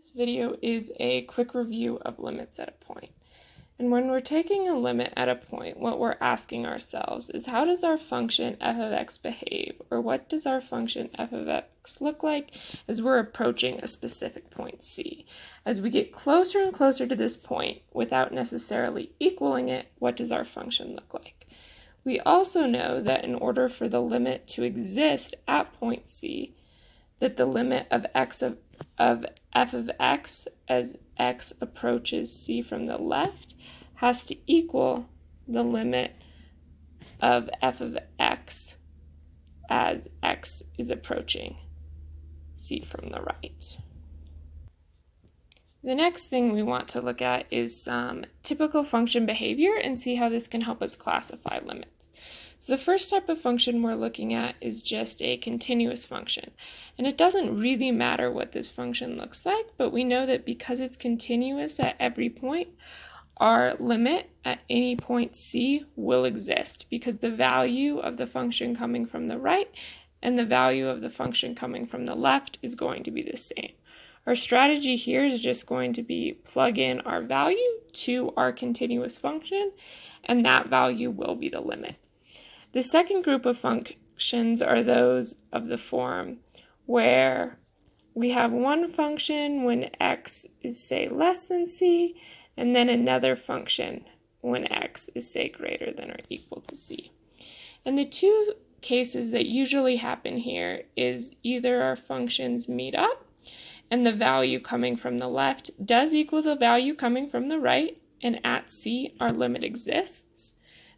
This video is a quick review of limits at a point. And when we're taking a limit at a point, what we're asking ourselves is, how does our function f of x behave? Or what does our function f of x look like as we're approaching a specific point C? As we get closer and closer to this point without necessarily equaling it, what does our function look like? We also know that in order for the limit to exist at point C, that the limit of f of x as x approaches C from the left has to equal the limit of f of x as x is approaching C from the right. The next thing we want to look at is some typical function behavior and see how this can help us classify limits. So the first type of function we're looking at is just a continuous function. And it doesn't really matter what this function looks like, but we know that because it's continuous at every point, our limit at any point C will exist because the value of the function coming from the right and the value of the function coming from the left is going to be the same. Our strategy here is just going to be plug in our value to our continuous function, and that value will be the limit. The second group of functions are those of the form where we have one function when x is, say, less than c, and then another function when x is, say, greater than or equal to c. And the two cases that usually happen here is either our functions meet up and the value coming from the left does equal the value coming from the right, and at c our limit exists.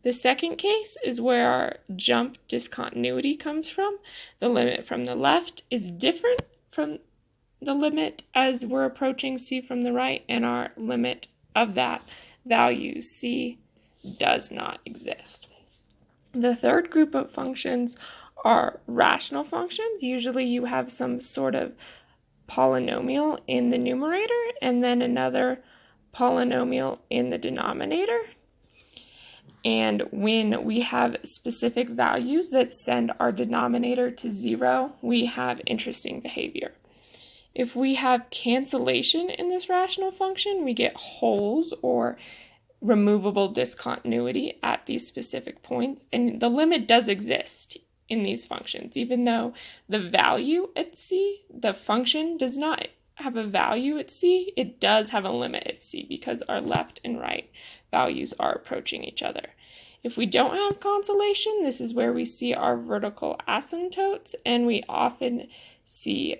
The second case is where our jump discontinuity comes from. The limit from the left is different from the limit as we're approaching C from the right, and our limit of that value C does not exist. The third group of functions are rational functions. Usually you have some sort of polynomial in the numerator and then another polynomial in the denominator. And when we have specific values that send our denominator to 0, we have interesting behavior. If we have cancellation in this rational function, we get holes or removable discontinuity at these specific points. And the limit does exist in these functions, even though the value at C, the function does not have a value at C, it does have a limit at C because our left and right values are approaching each other. If we don't have cancellation, this is where we see our vertical asymptotes, and we often see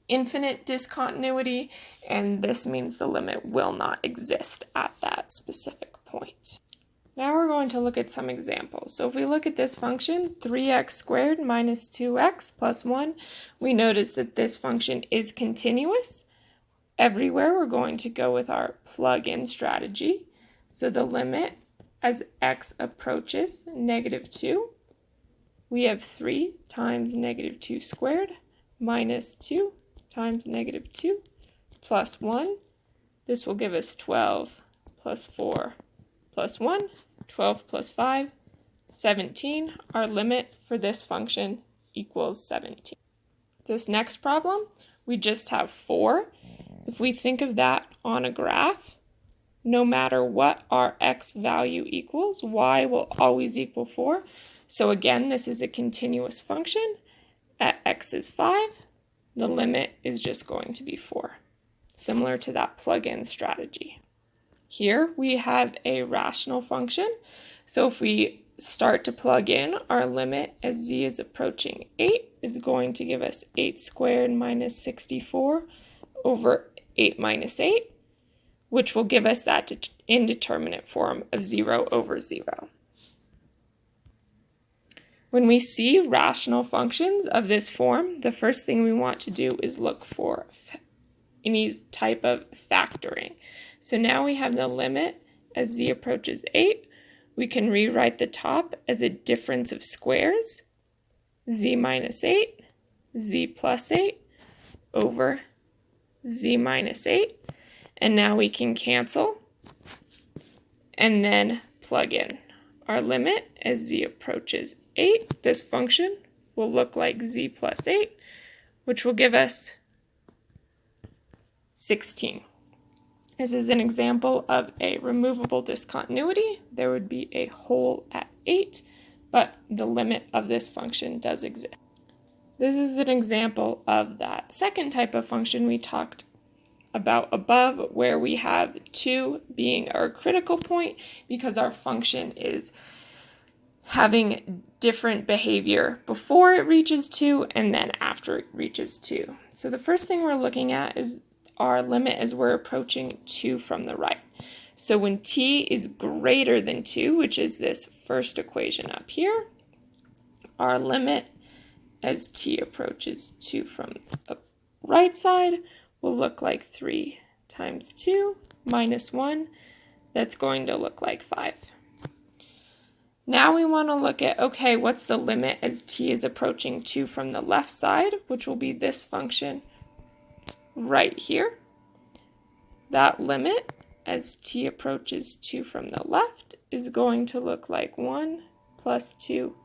infinite discontinuity, and this means the limit will not exist at that specific point. Now we're going to look at some examples. So if we look at this function, 3x squared minus 2x plus 1, we notice that this function is continuous. Everywhere we're going to go with our plug-in strategy. So the limit as x approaches -2, we have 3 times -2 squared minus 2 times -2 plus 1. This will give us 12 plus 4 plus 1, 12 plus 5, 17. Our limit for this function equals 17. This next problem, we just have 4. If we think of that on a graph, no matter what our x value equals, y will always equal 4. So again, this is a continuous function. At x is 5, the limit is just going to be 4, similar to that plug-in strategy. Here we have a rational function. So if we start to plug in, our limit as z is approaching 8 is going to give us 8 squared minus 64 over 8 minus 8, which will give us that indeterminate form of 0 over 0. When we see rational functions of this form, the first thing we want to do is look for any type of factoring. So now we have the limit as z approaches 8. We can rewrite the top as a difference of squares, z minus 8, z plus 8 over z minus 8. And now we can cancel and then plug in our limit as z approaches 8. This function will look like z plus 8, which will give us 16. This is an example of a removable discontinuity. There would be a hole at 8, but the limit of this function does exist. This is an example of that second type of function we talked about above, where we have 2 being our critical point because our function is having different behavior before it reaches 2 and then after it reaches 2. So the first thing we're looking at is our limit as we're approaching 2 from the right. So when t is greater than 2, which is this first equation up here, our limit as t approaches 2 from the right side will look like 3 times 2 minus 1. That's going to look like 5. Now we want to look at, okay, what's the limit as t is approaching 2 from the left side, which will be this function right here. That limit as t approaches 2 from the left is going to look like 1 plus 2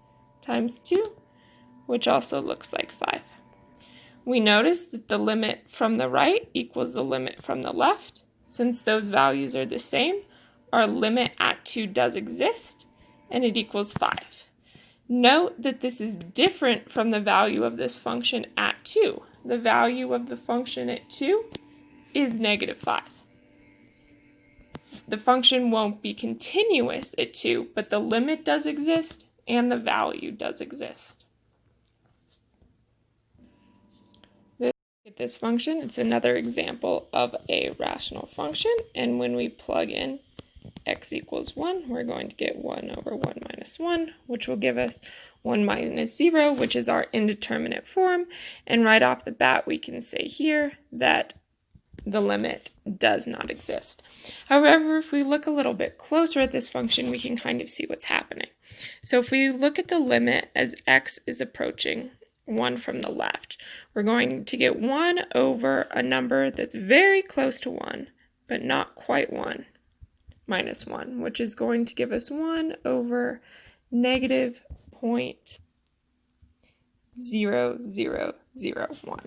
times 2, which also looks like 5. We notice that the limit from the right equals the limit from the left. Since those values are the same, our limit at 2 does exist, and it equals 5. Note that this is different from the value of this function at 2. The value of the function at 2 is negative 5. The function won't be continuous at 2, but the limit does exist and the value does exist. This function, it's another example of a rational function, and when we plug in x equals 1, we're going to get 1 over 1 minus 1, which will give us 1 minus 0, which is our indeterminate form. And right off the bat, we can say here that the limit does not exist. However, if we look a little bit closer at this function, we can kind of see what's happening. So if we look at the limit as x is approaching 1 from the left, we're going to get 1 over a number that's very close to 1, but not quite 1, minus 1, which is going to give us 1 over negative 0.0001.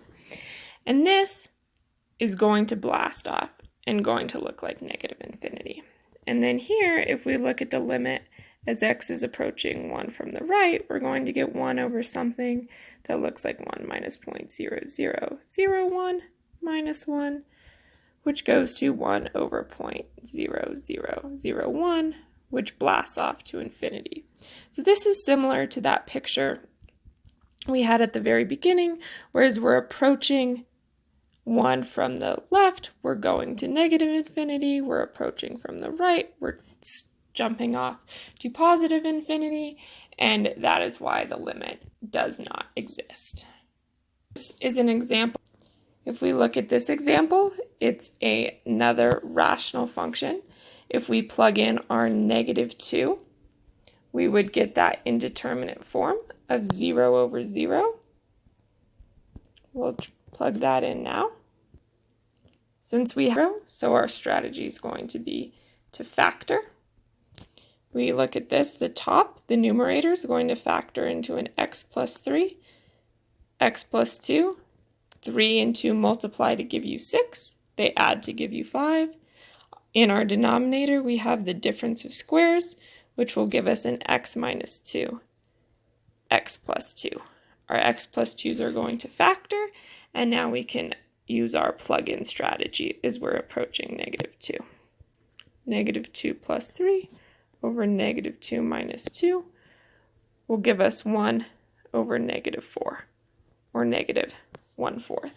And this is going to blast off and going to look like negative infinity. And then here, if we look at the limit as x is approaching 1 from the right, we're going to get 1 over something that looks like 1 minus 0.0001 minus 1, which goes to 1 over 0.0001, which blasts off to infinity. So this is similar to that picture we had at the very beginning, whereas we're approaching 1 from the left, we're going to negative infinity. We're approaching from the right, we're jumping off to positive infinity, and that is why the limit does not exist. This is an example. If we look at this example, it's another rational function. If we plug in our negative 2, we would get that indeterminate form of 0 over 0. We'll plug that in now. Since we have 0, so our strategy is going to be to factor. We look at this, the top, the numerator is going to factor into an x plus 3, x plus 2, 3 and 2 multiply to give you 6, they add to give you 5. In our denominator, we have the difference of squares, which will give us an x minus 2, x plus 2. Our x plus 2s are going to factor, and now we can use our plug-in strategy as we're approaching negative 2. Negative 2 plus 3 over negative 2 minus 2 will give us 1 over negative 4, or negative 1/4.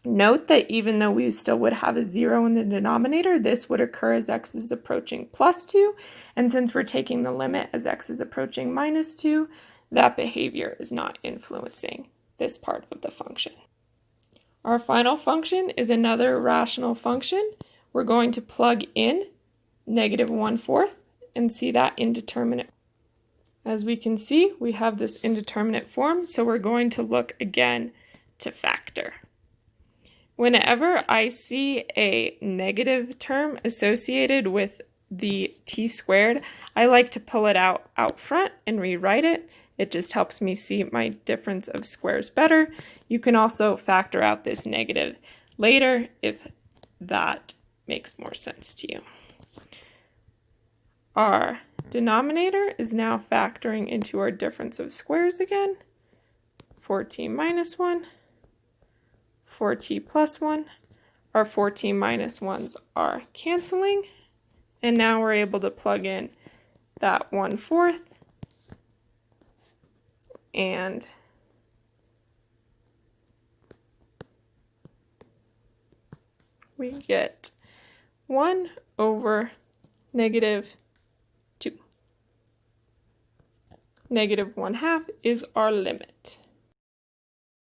Note that even though we still would have a 0 in the denominator, this would occur as x is approaching plus 2, and since we're taking the limit as x is approaching minus 2, that behavior is not influencing this part of the function. Our final function is another rational function. We're going to plug in negative 1/4 and see that indeterminate. As we can see, we have this indeterminate form, so we're going to look again to factor. Whenever I see a negative term associated with the t squared, I like to pull it out front and rewrite it. It just helps me see my difference of squares better. You can also factor out this negative later if that makes more sense to you. Our denominator is now factoring into our difference of squares again. 4t minus 1, 4t plus 1. Our 4t minus 1s are canceling, and now we're able to plug in that 1/4 and we get 1 over negative 2. Negative 1/2 is our limit.